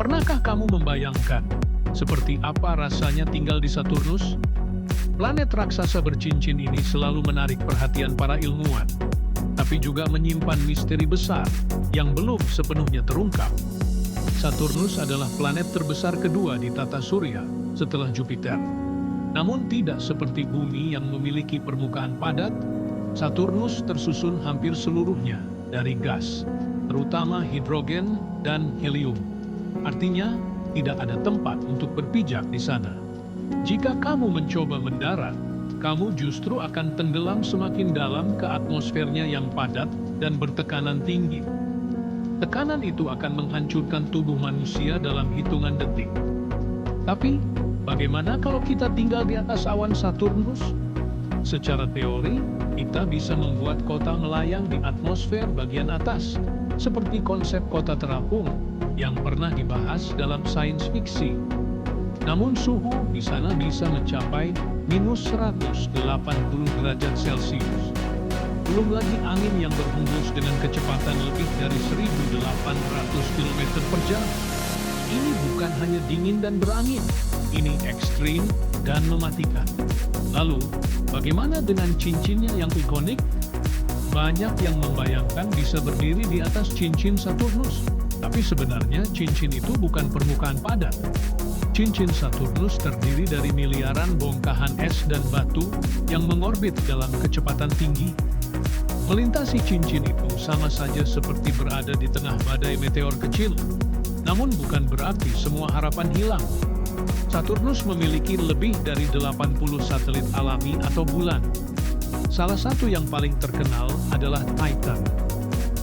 Pernahkah kamu membayangkan seperti apa rasanya tinggal di Saturnus? Planet raksasa bercincin ini selalu menarik perhatian para ilmuwan, tapi juga menyimpan misteri besar yang belum sepenuhnya terungkap. Saturnus adalah planet terbesar kedua di tata surya setelah Jupiter. Namun tidak seperti Bumi yang memiliki permukaan padat, Saturnus tersusun hampir seluruhnya dari gas, terutama hidrogen dan helium. Artinya, tidak ada tempat untuk berpijak di sana. Jika kamu mencoba mendarat, kamu justru akan tenggelam semakin dalam ke atmosfernya yang padat dan bertekanan tinggi. Tekanan itu akan menghancurkan tubuh manusia dalam hitungan detik. Tapi, bagaimana kalau kita tinggal di atas awan Saturnus? Secara teori, kita bisa membuat kota melayang di atmosfer bagian atas, seperti konsep kota terapung yang pernah dibahas dalam sains fiksi. Namun suhu di sana bisa mencapai minus 180 derajat Celcius. Belum lagi angin yang berhembus dengan kecepatan lebih dari 1.800 km per jam. Ini bukan hanya dingin dan berangin, ini ekstrim dan mematikan. Lalu, bagaimana dengan cincinnya yang ikonik? Banyak yang membayangkan bisa berdiri di atas cincin Saturnus. Tapi sebenarnya cincin itu bukan permukaan padat. Cincin Saturnus terdiri dari miliaran bongkahan es dan batu yang mengorbit dalam kecepatan tinggi. Melintasi cincin itu sama saja seperti berada di tengah badai meteor kecil. Namun bukan berarti semua harapan hilang. Saturnus memiliki lebih dari 80 satelit alami atau bulan. Salah satu yang paling terkenal adalah Titan.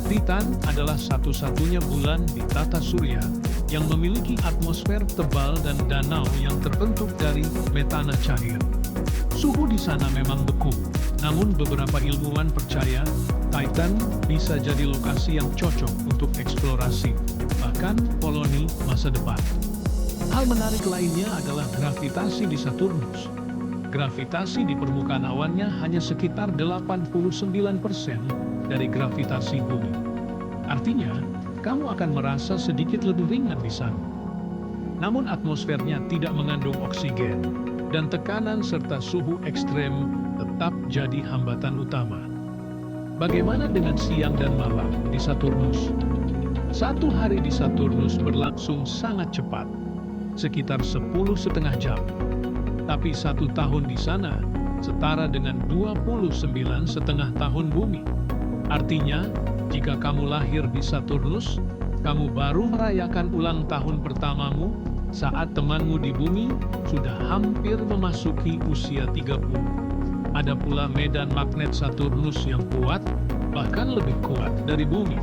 Titan adalah satu-satunya bulan di tata surya yang memiliki atmosfer tebal dan danau yang terbentuk dari metana cair. Suhu di sana memang beku, namun beberapa ilmuwan percaya Titan bisa jadi lokasi yang cocok untuk eksplorasi, bahkan koloni masa depan. Hal menarik lainnya adalah gravitasi di Saturnus. Gravitasi di permukaan awannya hanya sekitar 89% dari gravitasi bumi. Artinya, kamu akan merasa sedikit lebih ringan di sana. Namun atmosfernya tidak mengandung oksigen, dan tekanan serta suhu ekstrem tetap jadi hambatan utama. Bagaimana dengan siang dan malam di Saturnus? Satu hari di Saturnus berlangsung sangat cepat, sekitar 10,5 jam. Tapi 1 tahun di sana setara dengan 29,5 tahun bumi. Artinya, jika kamu lahir di Saturnus, kamu baru merayakan ulang tahun pertamamu saat temanmu di bumi sudah hampir memasuki usia 30. Ada pula medan magnet Saturnus yang kuat, bahkan lebih kuat dari bumi.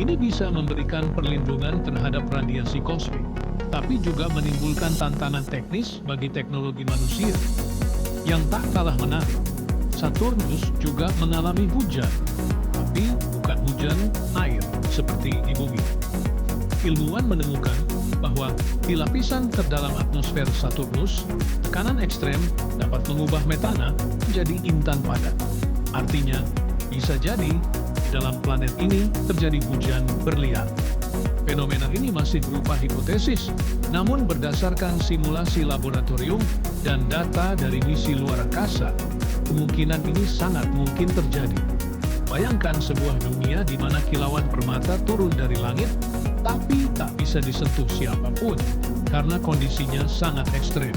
Ini bisa memberikan perlindungan terhadap radiasi kosmik, tapi juga menimbulkan tantangan teknis bagi teknologi manusia. Yang tak kalah menarik, Saturnus juga mengalami hujan, tapi bukan hujan air seperti di bumi. Ilmuwan menemukan bahwa di lapisan terdalam atmosfer Saturnus, tekanan ekstrem dapat mengubah metana menjadi intan padat. Artinya, bisa jadi dalam planet ini terjadi hujan berlian. Fenomena ini masih berupa hipotesis, namun berdasarkan simulasi laboratorium dan data dari misi luar angkasa, kemungkinan ini sangat mungkin terjadi. Bayangkan sebuah dunia di mana kilauan permata turun dari langit, tapi tak bisa disentuh siapapun, karena kondisinya sangat ekstrem.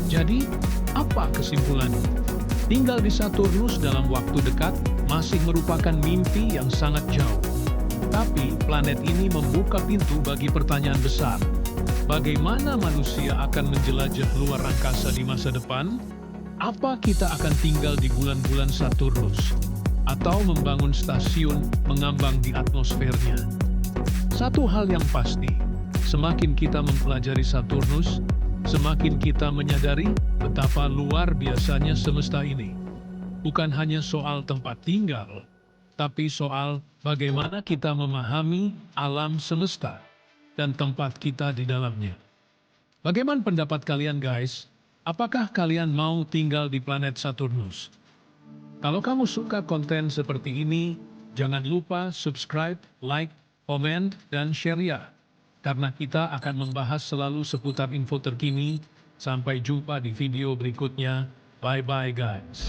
Jadi, apa kesimpulannya? Tinggal di Saturnus dalam waktu dekat masih merupakan mimpi yang sangat jauh. Tapi planet ini membuka pintu bagi pertanyaan besar. Bagaimana manusia akan menjelajah luar angkasa di masa depan? Apa kita akan tinggal di bulan-bulan Saturnus? Atau membangun stasiun mengambang di atmosfernya? Satu hal yang pasti, semakin kita mempelajari Saturnus, semakin kita menyadari betapa luar biasanya semesta ini. Bukan hanya soal tempat tinggal, tapi soal bagaimana kita memahami alam semesta dan tempat kita di dalamnya. Bagaimana pendapat kalian, guys? Apakah kalian mau tinggal di planet Saturnus? Kalau kamu suka konten seperti ini, jangan lupa subscribe, like, komen, dan share ya. karena kita akan membahas selalu seputar info terkini. Sampai jumpa di video berikutnya. Bye-bye guys.